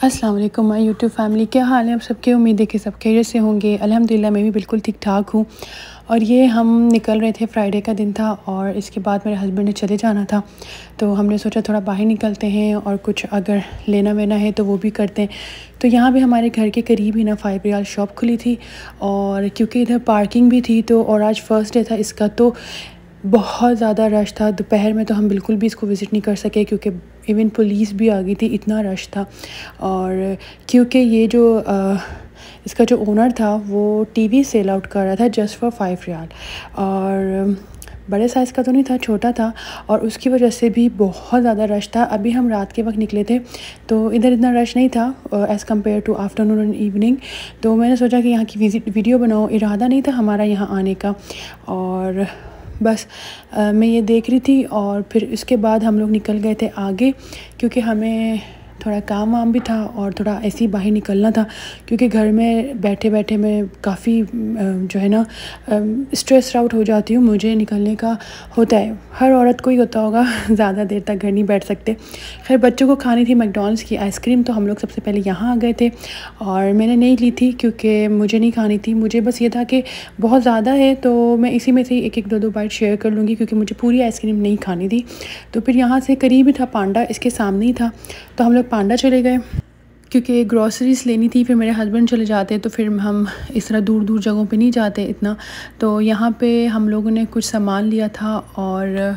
अस्सलाम वालेकुम my YouTube family, क्या हाल है आप सबके। उम्मीद है कि सब खैरियत से होंगे। अल्हम्दुलिल्लाह मैं भी बिल्कुल ठीक ठाक हूँ। और ये हम निकल रहे थे, फ्राइडे का दिन था और इसके बाद मेरे हस्बैंड ने चले जाना था, तो हमने सोचा थोड़ा बाहर निकलते हैं और कुछ अगर लेना वेना है तो वो भी करते हैं। तो यहाँ भी हमारे घर के करीब ही ना 5 रियाल शॉप खुली थी, और क्योंकि इधर पार्किंग भी थी तो, और आज फ़र्स्ट डे था इसका, तो बहुत ज़्यादा रश था। दोपहर में तो हम बिल्कुल भी इसको विज़िट नहीं कर सके क्योंकि इवन पुलिस भी आ गई थी, इतना रश था। और क्योंकि ये जो इसका जो ओनर था वो टीवी सेल आउट कर रहा था जस्ट फॉर 5 रियाल, और बड़े साइज़ का तो नहीं था, छोटा था, और उसकी वजह से भी बहुत ज़्यादा रश था। अभी हम रात के वक्त निकले थे तो इधर इतना रश नहीं था as compare to afternoon and evening. तो मैंने सोचा कि यहाँ की वीडियो बनाओ, इरादा नहीं था हमारा यहाँ आने का, और बस मैं ये देख रही थी। और फिर इसके बाद हम लोग निकल गए थे आगे, क्योंकि हमें थोड़ा काम वाम भी था और थोड़ा ऐसे ही बाहर निकलना था, क्योंकि घर में बैठे बैठे मैं काफ़ी जो है ना स्ट्रेस आउट हो जाती हूँ। मुझे निकलने का होता है, हर औरत को ही होता होगा, ज़्यादा देर तक घर नहीं बैठ सकते। खैर बच्चों को खानी थी मैकडॉनल्ड्स की आइसक्रीम, तो हम लोग सबसे पहले यहाँ आ गए थे और मैंने नहीं ली थी क्योंकि मुझे नहीं खानी थी। मुझे बस ये था कि बहुत ज़्यादा है तो मैं इसी में से एक एक दो बाइट शेयर कर लूँगी, क्योंकि मुझे पूरी आइसक्रीम नहीं खानी थी। तो फिर यहाँ से करीब ही था पांडा, इसके सामने ही था, तो हम लोग पांडा चले गए क्योंकि ग्रॉसरीज़ लेनी थी। फिर मेरे हस्बैंड चले जाते तो फिर हम इस तरह दूर दूर जगहों पे नहीं जाते इतना। तो यहाँ पे हम लोगों ने कुछ सामान लिया था। और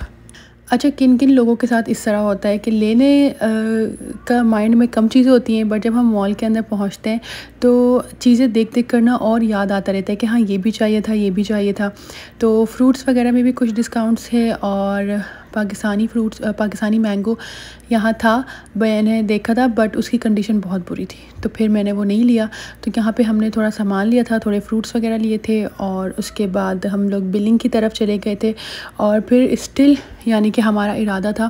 अच्छा, किन किन लोगों के साथ इस तरह होता है कि लेने का माइंड में कम चीज़ें होती हैं, बट जब हम मॉल के अंदर पहुँचते हैं तो चीज़ें देख देख कर ना और याद आता रहता है कि हाँ ये भी चाहिए था, ये भी चाहिए था। तो फ्रूट्स वगैरह में भी कुछ डिस्काउंट्स है, और पाकिस्तानी फ्रूट्स, पाकिस्तानी मैंगो यहाँ था, मैंने देखा था, बट उसकी कंडीशन बहुत बुरी थी तो फिर मैंने वो नहीं लिया। तो यहाँ पे हमने थोड़ा सामान लिया था, थोड़े फ्रूट्स वगैरह लिए थे, और उसके बाद हम लोग बिलिंग की तरफ चले गए थे। और फिर स्टिल यानी कि हमारा इरादा था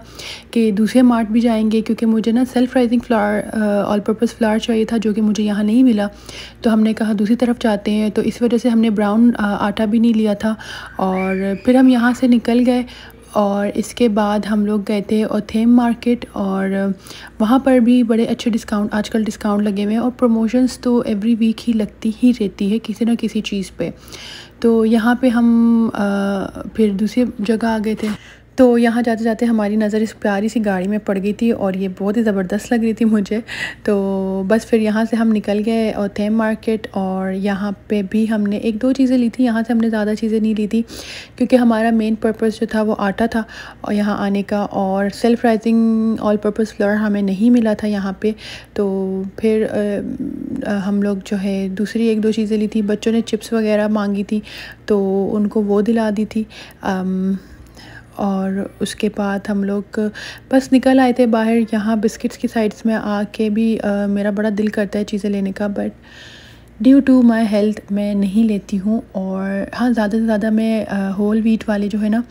कि दूसरे मार्ट भी जाएंगे, क्योंकि मुझे ना self rising flower, all purpose flower चाहिए था, जो कि मुझे यहाँ नहीं मिला। तो हमने कहा दूसरी तरफ जाते हैं, तो इस वजह से हमने ब्राउन आटा भी नहीं लिया था। और फिर हम यहाँ से निकल गए, और इसके बाद हम लोग गए थे ओथेम मार्केट, और वहाँ पर भी बड़े अच्छे डिस्काउंट, आजकल डिस्काउंट लगे हुए हैं, और प्रमोशंस तो एवरी वीक ही लगती ही रहती है किसी ना किसी चीज़ पे। तो यहाँ पे हम फिर दूसरी जगह आ गए थे। तो यहाँ जाते जाते हमारी नज़र इस प्यारी सी गाड़ी में पड़ गई थी, और ये बहुत ही ज़बरदस्त लग रही थी मुझे। तो बस फिर यहाँ से हम निकल गए ओथेम मार्केट, और यहाँ पे भी हमने एक दो चीज़ें ली थी। यहाँ से हमने ज़्यादा चीज़ें नहीं ली थी क्योंकि हमारा मेन पर्पस जो था वो आटा था और यहाँ आने का, और self rising all purpose flower हमें नहीं मिला था यहाँ पे। तो फिर हम लोग जो है दूसरी एक दो चीज़ें ली थी। बच्चों ने चिप्स वगैरह मांगी थी तो उनको वो दिला दी थी। और उसके बाद हम लोग बस निकल आए थे बाहर। यहाँ बिस्किट्स की साइड्स में आके भी मेरा बड़ा दिल करता है चीज़ें लेने का, but due to my health मैं नहीं लेती हूँ। और हाँ, ज़्यादा से ज़्यादा मैं होल व्हीट वाले जो है ना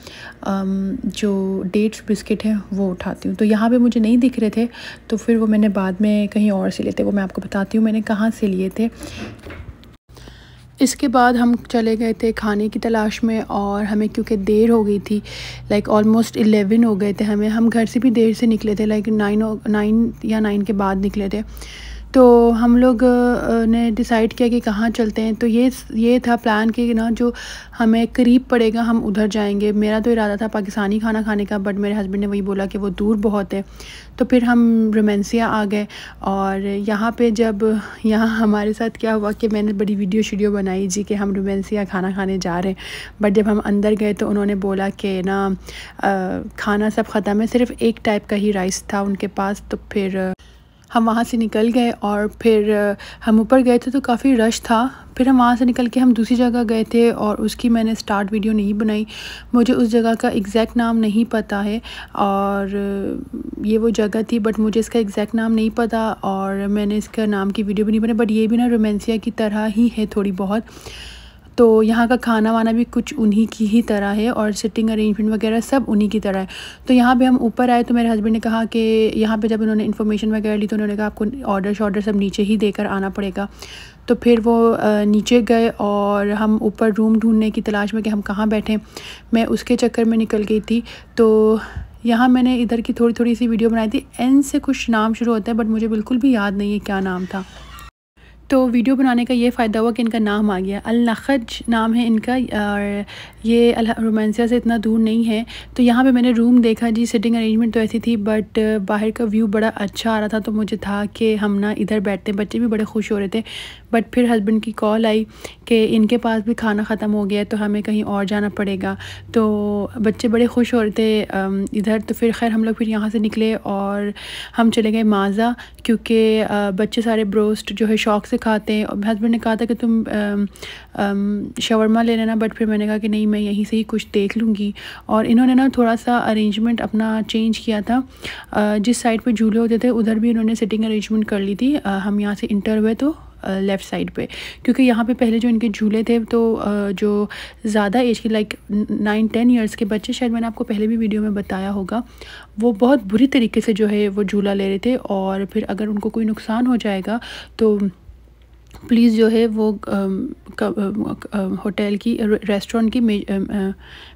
जो डेट्स बिस्किट हैं वो उठाती हूँ। तो यहाँ पे मुझे नहीं दिख रहे थे, तो फिर वो मैंने बाद में कहीं और से लिए थे, वो मैं आपको बताती हूँ मैंने कहाँ से लिए थे। इसके बाद हम चले गए थे खाने की तलाश में, और हमें क्योंकि देर हो गई थी, लाइक ऑलमोस्ट 11 हो गए थे हमें। हम घर से भी देर से निकले थे, लाइक 9 या 9 के बाद निकले थे। तो हम लोग ने डिसाइड किया कि कहाँ चलते हैं। तो ये था प्लान कि ना जो हमें करीब पड़ेगा हम उधर जाएंगे। मेरा तो इरादा था पाकिस्तानी खाना खाने का, बट मेरे हस्बैंड ने वही बोला कि वो दूर बहुत है। तो फिर हम रोमेंसिया आ गए, और यहाँ पे जब यहाँ हमारे साथ क्या हुआ कि मैंने बड़ी वीडियो बनाई जी कि हम रोमेंसिया खाना खाने जा रहे हैं, बट जब हम अंदर गए तो उन्होंने बोला कि ना खाना सब ख़त्म है, सिर्फ़ एक टाइप का ही राइस था उनके पास। तो फिर हम वहाँ से निकल गए, और फिर हम ऊपर गए थे तो काफ़ी रश था। फिर हम वहाँ से निकल के हम दूसरी जगह गए थे, और उसकी मैंने स्टार्ट वीडियो नहीं बनाई। मुझे उस जगह का एग्जैक्ट नाम नहीं पता है, और ये वो जगह थी, बट मुझे इसका एग्जैक्ट नाम नहीं पता, और मैंने इसका नाम की वीडियो भी नहीं बनाई। बट ये भी ना रोमेंसिया की तरह ही है थोड़ी बहुत। तो यहाँ का खाना वाना भी कुछ उन्हीं की ही तरह है, और सिटिंग अरेंजमेंट वगैरह सब उन्हीं की तरह है। तो यहाँ पे हम ऊपर आए तो मेरे हस्बैंड ने कहा कि यहाँ पे जब उन्होंने इन्फॉर्मेशन वगैरह ली तो उन्होंने कहा आपको ऑर्डर सब नीचे ही देकर आना पड़ेगा। तो फिर वो नीचे गए, और हम ऊपर रूम ढूंढने की तलाश में कि हम कहाँ बैठें, मैं उसके चक्कर में निकल गई थी। तो यहाँ मैंने इधर की थोड़ी थोड़ी सी वीडियो बनाई थी। एन से कुछ नाम शुरू होता है बट मुझे बिल्कुल भी याद नहीं है क्या नाम था। तो वीडियो बनाने का ये फ़ायदा हुआ कि इनका नाम आ गया। अल-नखज नाम है इनका और ये रोमांसिया से इतना दूर नहीं है। तो यहाँ पे मैंने रूम देखा जी, सिटिंग अरेंजमेंट तो ऐसी थी बट बाहर का व्यू बड़ा अच्छा आ रहा था। तो मुझे था कि हम ना इधर बैठते हैं, बच्चे भी बड़े खुश हो रहे थे। बट फिर हस्बैंड की कॉल आई कि इनके पास भी खाना ख़त्म हो गया है तो हमें कहीं और जाना पड़ेगा। तो बच्चे बड़े खुश हो रहे थे इधर। तो फिर खैर हम लोग फिर यहाँ से निकले और हम चले गए माज़ा, क्योंकि बच्चे सारे ब्रोस्ट जो है शौक़ से खाते हैं। और हस्बैंड ने कहा था कि तुम शवरमा ले लेना, बट फिर मैंने कहा कि नहीं, मैं यहीं से ही कुछ देख लूँगी। और इन्होंने ना थोड़ा सा अरेंजमेंट अपना चेंज किया था। जिस साइड पे झूले होते थे उधर भी इन्होंने सिटिंग अरेंजमेंट कर ली थी। हम यहाँ से इंटर हुए तो लेफ़्ट साइड पे, क्योंकि यहाँ पे पहले जो इनके झूले थे तो जो ज़्यादा एज के लाइक 9-10 इयर्स के बच्चे, शायद मैंने आपको पहले भी वीडियो में बताया होगा, वो बहुत बुरी तरीके से जो है वो झूला ले रहे थे। और फिर अगर उनको कोई नुकसान हो जाएगा तो प्लीज़ जो है वो होटल की रेस्टोरेंट की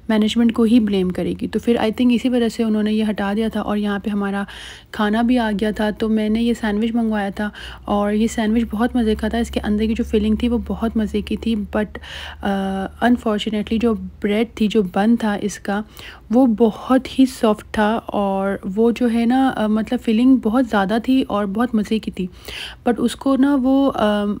मैनेजमेंट को ही ब्लेम करेगी। तो फिर आई थिंक इसी वजह से उन्होंने ये हटा दिया था। और यहाँ पे हमारा खाना भी आ गया था। तो मैंने ये सैंडविच मंगवाया था और ये सैंडविच बहुत मज़े का था। इसके अंदर की जो फिलिंग थी वो बहुत मज़े की थी, बट अनफॉर्चुनेटली जो ब्रेड थी, जो बन था इसका, वो बहुत ही सॉफ्ट था। और वो जो है ना मतलब फिलिंग बहुत ज़्यादा थी और बहुत मज़े की थी, बट उसको ना वो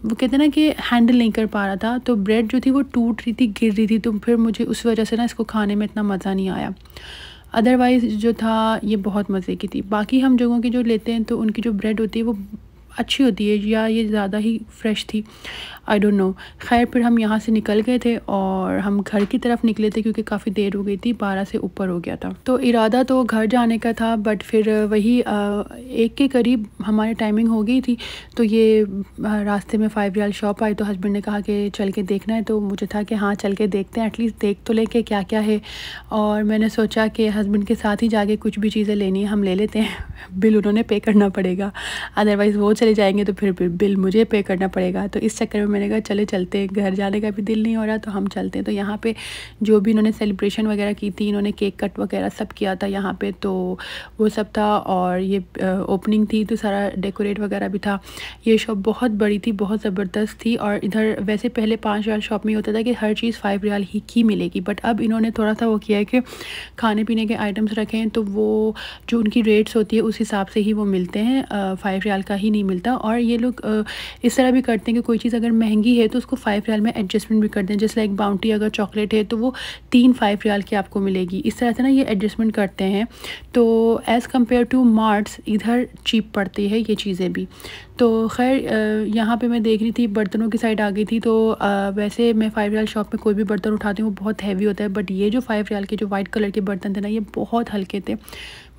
कहते हैं ना कि हैंडल नहीं कर पा रहा था। तो ब्रेड जो थी वो टूट रही थी, गिर रही थी। तो फिर मुझे उस वजह से ना इसको खाने में इतना मज़ा नहीं आया। अदरवाइज़ जो था ये बहुत मज़े की थी। बाकी हम जगहों की जो लेते हैं तो उनकी जो ब्रेड होती है वो अच्छी होती है, या ये ज़्यादा ही फ्रेश थी, आई डोंट नो। खैर फिर हम यहाँ से निकल गए थे और हम घर की तरफ निकले थे क्योंकि काफ़ी देर हो गई थी, 12 से ऊपर हो गया था। तो इरादा तो घर जाने का था, बट फिर वही 1 के करीब हमारी टाइमिंग हो गई थी। तो ये रास्ते में 5 रियाल शॉप आई तो हस्बैंड ने कहा कि चल के देखना है। तो मुझे था कि हाँ चल के देखते हैं, एटलीस्ट देख तो लेके क्या क्या है। और मैंने सोचा कि हस्बैंड के साथ ही जाके कुछ भी चीज़ें लेनी है हम ले लेते हैं। बिल उन्होंने पे करना पड़ेगा, अदरवाइज़ वो चले जाएंगे तो फिर बिल मुझे पे करना पड़ेगा। तो इस चक्कर में मैंने कहा चलते हैं, घर जाने का भी दिल नहीं हो रहा तो हम चलते हैं। तो यहाँ पे जो भी इन्होंने सेलिब्रेशन वगैरह की थी, इन्होंने केक कट वगैरह सब किया था यहाँ पे, तो वो सब था। और ये ओपनिंग थी तो सारा डेकोरेट वगैरह भी था। ये शॉप बहुत बड़ी थी, बहुत ज़बरदस्त थी। और इधर वैसे पहले 5 रियाल शॉप में होता था कि हर चीज़ 5 रियाल ही की मिलेगी, बट अब इन्होंने थोड़ा सा वो किया है कि खाने पीने के आइटम्स रखे हैं तो वो जो उनकी रेट्स होती है उस हिसाब से ही वो मिलते हैं, 5 रियाल का ही नहीं मिलता। और ये लोग इस तरह भी करते हैं कि कोई चीज़ अगर महंगी है तो उसको 5 रियाल में एडजस्टमेंट भी कर दें। जैसे लाइक बाउंटी अगर चॉकलेट है तो वो 3 5 रियाल की आपको मिलेगी। इस तरह से ना ये एडजस्टमेंट करते हैं। तो एज़ कम्पेयर टू मार्ट्स इधर चीप पड़ती है ये चीज़ें भी। तो खैर यहाँ पे मैं देख रही थी, बर्तनों की साइड आ गई थी। तो वैसे मैं 5 रियाल शॉप में कोई भी बर्तन उठाती हूँ वो बहुत हैवी होता है, बट ये जो 5 रियाल के जो वाइट कलर के बर्तन थे ना, ये बहुत हल्के थे,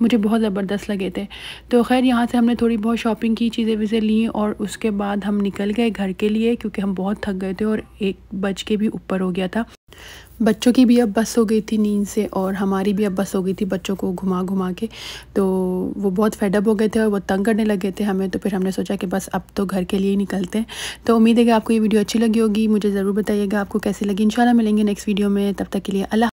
मुझे बहुत ज़बरदस्त लगे थे। तो खैर यहाँ से हमने थोड़ी बहुत शॉपिंग की, चीज़ें वीज़ें ली और उसके बाद हम निकल गए घर के लिए, क्योंकि हम बहुत थक गए थे और 1 बज के भी ऊपर हो गया था। बच्चों की भी अब बस हो गई थी नींद से और हमारी भी अब बस हो गई थी बच्चों को घुमा घुमा के। तो वो बहुत फेडअप हो गए थे और वो तंग करने लगे थे हमें। तो फिर हमने सोचा कि बस अब तो घर के लिए ही निकलते हैं। तो उम्मीद है कि आपको ये वीडियो अच्छी लगी होगी, मुझे ज़रूर बताइएगा आपको कैसी लगी। इंशाल्लाह मिलेंगे नेक्स्ट वीडियो में, तब तक के लिए अल्लाह।